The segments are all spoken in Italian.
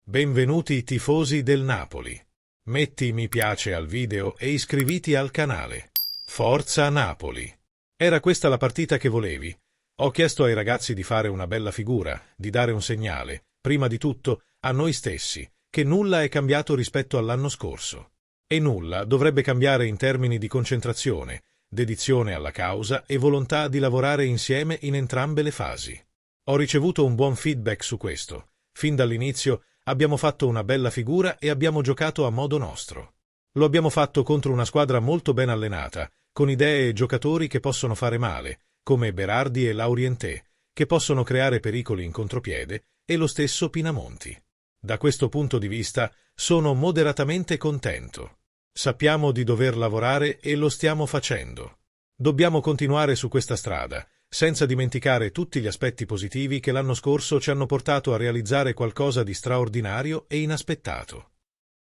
Benvenuti tifosi del Napoli. Metti mi piace al video e iscriviti al canale. Forza Napoli! Era questa la partita che volevi? Ho chiesto ai ragazzi di fare una bella figura, di dare un segnale, prima di tutto, a noi stessi, che nulla è cambiato rispetto all'anno scorso. E nulla dovrebbe cambiare in termini di concentrazione, dedizione alla causa e volontà di lavorare insieme in entrambe le fasi. Ho ricevuto un buon feedback su questo. Fin dall'inizio abbiamo fatto una bella figura e abbiamo giocato a modo nostro. Lo abbiamo fatto contro una squadra molto ben allenata, con idee e giocatori che possono fare male, come Berardi e Laurienté, che possono creare pericoli in contropiede, e lo stesso Pinamonti. Da questo punto di vista sono moderatamente contento. Sappiamo di dover lavorare e lo stiamo facendo. Dobbiamo continuare su questa strada, senza dimenticare tutti gli aspetti positivi che l'anno scorso ci hanno portato a realizzare qualcosa di straordinario e inaspettato.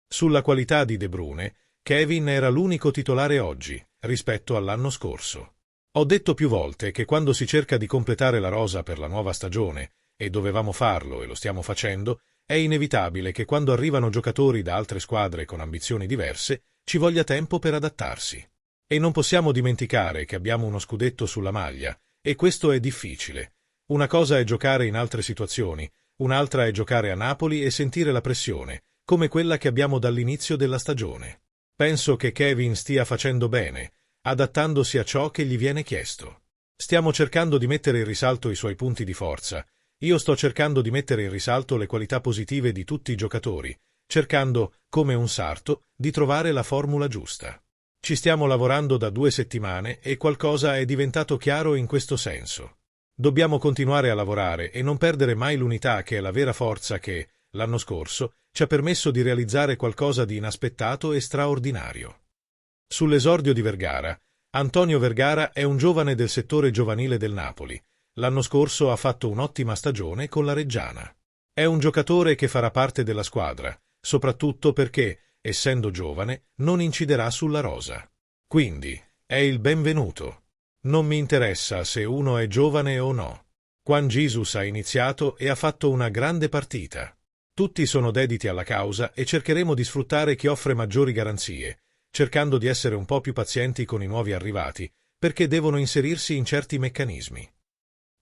Sulla qualità di De Bruyne, Kevin era l'unico titolare oggi, rispetto all'anno scorso. Ho detto più volte che quando si cerca di completare la rosa per la nuova stagione, e dovevamo farlo e lo stiamo facendo, è inevitabile che quando arrivano giocatori da altre squadre con ambizioni diverse, ci voglia tempo per adattarsi. E non possiamo dimenticare che abbiamo uno scudetto sulla maglia, e questo è difficile. Una cosa è giocare in altre situazioni, un'altra è giocare a Napoli e sentire la pressione, come quella che abbiamo dall'inizio della stagione. Penso che Kevin stia facendo bene, adattandosi a ciò che gli viene chiesto. Stiamo cercando di mettere in risalto i suoi punti di forza. Io sto cercando di mettere in risalto le qualità positive di tutti i giocatori, cercando, come un sarto, di trovare la formula giusta. Ci stiamo lavorando da 2 settimane e qualcosa è diventato chiaro in questo senso. Dobbiamo continuare a lavorare e non perdere mai l'unità che è la vera forza che, l'anno scorso, ci ha permesso di realizzare qualcosa di inaspettato e straordinario. Sull'esordio di Vergara, Antonio Vergara è un giovane del settore giovanile del Napoli. L'anno scorso ha fatto un'ottima stagione con la Reggiana. È un giocatore che farà parte della squadra, soprattutto perché, essendo giovane, non inciderà sulla rosa. Quindi, è il benvenuto. Non mi interessa se uno è giovane o no. Juan Jesus ha iniziato e ha fatto una grande partita. Tutti sono dediti alla causa e cercheremo di sfruttare chi offre maggiori garanzie, cercando di essere un po' più pazienti con i nuovi arrivati, perché devono inserirsi in certi meccanismi.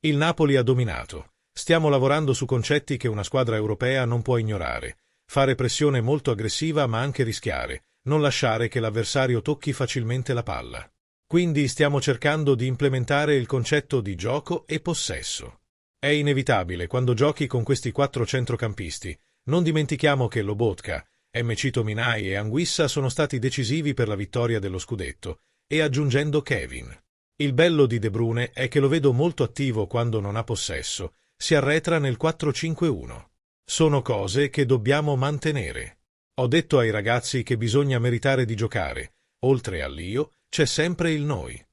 Il Napoli ha dominato. Stiamo lavorando su concetti che una squadra europea non può ignorare. Fare pressione molto aggressiva ma anche rischiare, non lasciare che l'avversario tocchi facilmente la palla. Quindi stiamo cercando di implementare il concetto di gioco e possesso. È inevitabile quando giochi con questi 4 centrocampisti. Non dimentichiamo che Lobotka, MC Tominay e Anguissa sono stati decisivi per la vittoria dello scudetto, e aggiungendo Kevin. Il bello di De Bruyne è che lo vedo molto attivo quando non ha possesso, si arretra nel 4-5-1. Sono cose che dobbiamo mantenere. Ho detto ai ragazzi che bisogna meritare di giocare. Oltre all'io, c'è sempre il noi.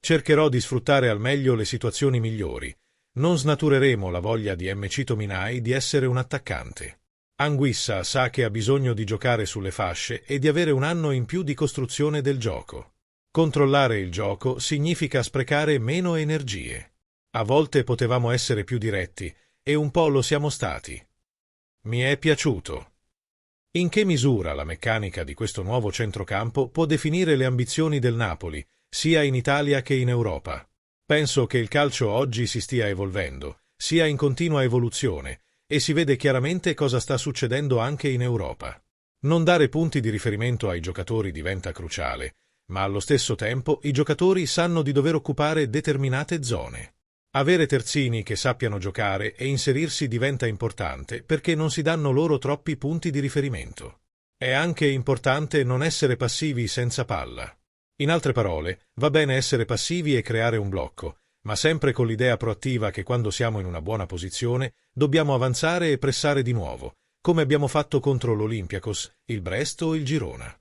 Cercherò di sfruttare al meglio le situazioni migliori. Non snatureremo la voglia di MC Tominay di essere un attaccante. Anguissa sa che ha bisogno di giocare sulle fasce e di avere un anno in più di costruzione del gioco. Controllare il gioco significa sprecare meno energie. A volte potevamo essere più diretti, e un po' lo siamo stati. Mi è piaciuto. In che misura la meccanica di questo nuovo centrocampo può definire le ambizioni del Napoli, sia in Italia che in Europa? Penso che il calcio oggi si stia evolvendo, sia in continua evoluzione, e si vede chiaramente cosa sta succedendo anche in Europa. Non dare punti di riferimento ai giocatori diventa cruciale, ma allo stesso tempo i giocatori sanno di dover occupare determinate zone. Avere terzini che sappiano giocare e inserirsi diventa importante perché non si danno loro troppi punti di riferimento. È anche importante non essere passivi senza palla. In altre parole, va bene essere passivi e creare un blocco, ma sempre con l'idea proattiva che quando siamo in una buona posizione dobbiamo avanzare e pressare di nuovo, come abbiamo fatto contro l'Olympiakos, il Brest o il Girona.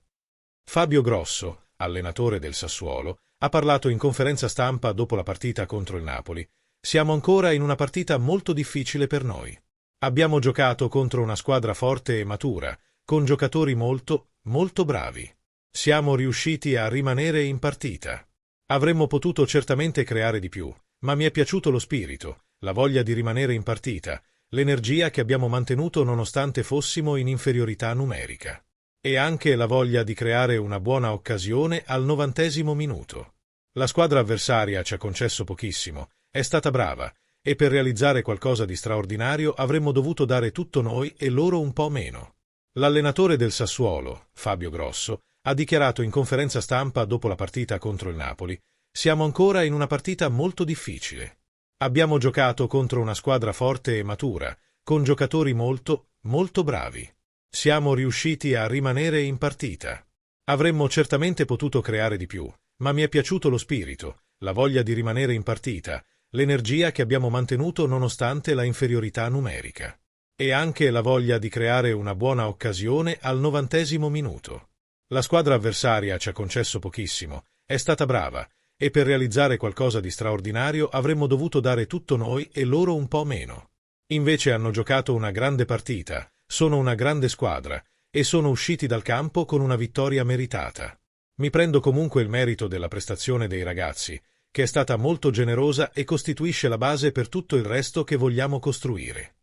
Fabio Grosso, allenatore del Sassuolo, ha parlato in conferenza stampa dopo la partita contro il Napoli. Siamo ancora in una partita molto difficile per noi. Abbiamo giocato contro una squadra forte e matura, con giocatori molto, molto bravi. Siamo riusciti a rimanere in partita. Avremmo potuto certamente creare di più, ma mi è piaciuto lo spirito, la voglia di rimanere in partita, l'energia che abbiamo mantenuto nonostante fossimo in inferiorità numerica. E anche la voglia di creare una buona occasione al 90° minuto. La squadra avversaria ci ha concesso pochissimo, è stata brava, e per realizzare qualcosa di straordinario avremmo dovuto dare tutto noi e loro un po' meno. L'allenatore del Sassuolo, Fabio Grosso, ha dichiarato in conferenza stampa dopo la partita contro il Napoli: siamo ancora in una partita molto difficile. Abbiamo giocato contro una squadra forte e matura, con giocatori molto, molto bravi. Siamo riusciti a rimanere in partita. Avremmo certamente potuto creare di più, ma mi è piaciuto lo spirito, la voglia di rimanere in partita, l'energia che abbiamo mantenuto nonostante la inferiorità numerica. E anche la voglia di creare una buona occasione al 90° minuto. La squadra avversaria ci ha concesso pochissimo, è stata brava, e per realizzare qualcosa di straordinario avremmo dovuto dare tutto noi e loro un po' meno. Invece hanno giocato una grande partita, sono una grande squadra, e sono usciti dal campo con una vittoria meritata. Mi prendo comunque il merito della prestazione dei ragazzi, che è stata molto generosa e costituisce la base per tutto il resto che vogliamo costruire.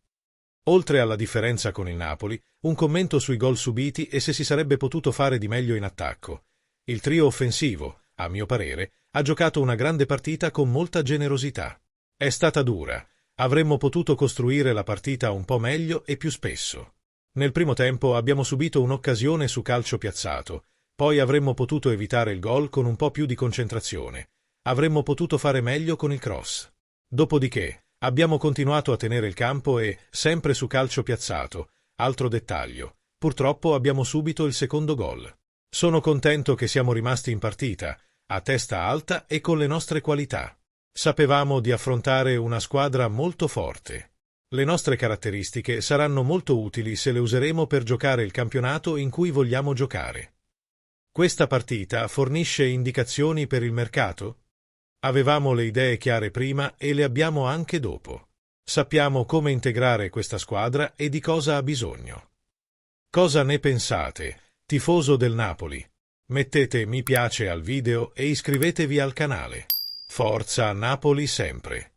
Oltre alla differenza con il Napoli, un commento sui gol subiti e se si sarebbe potuto fare di meglio in attacco. Il trio offensivo, a mio parere, ha giocato una grande partita con molta generosità. È stata dura, avremmo potuto costruire la partita un po' meglio e più spesso. Nel primo tempo abbiamo subito un'occasione su calcio piazzato, poi avremmo potuto evitare il gol con un po' più di concentrazione. Avremmo potuto fare meglio con il cross. Dopodiché, abbiamo continuato a tenere il campo e, sempre su calcio piazzato, altro dettaglio, purtroppo abbiamo subito il secondo gol. Sono contento che siamo rimasti in partita, a testa alta e con le nostre qualità. Sapevamo di affrontare una squadra molto forte. Le nostre caratteristiche saranno molto utili se le useremo per giocare il campionato in cui vogliamo giocare. Questa partita fornisce indicazioni per il mercato? Avevamo le idee chiare prima e le abbiamo anche dopo. Sappiamo come integrare questa squadra e di cosa ha bisogno. Cosa ne pensate, tifoso del Napoli? Mettete mi piace al video e iscrivetevi al canale. Forza Napoli sempre!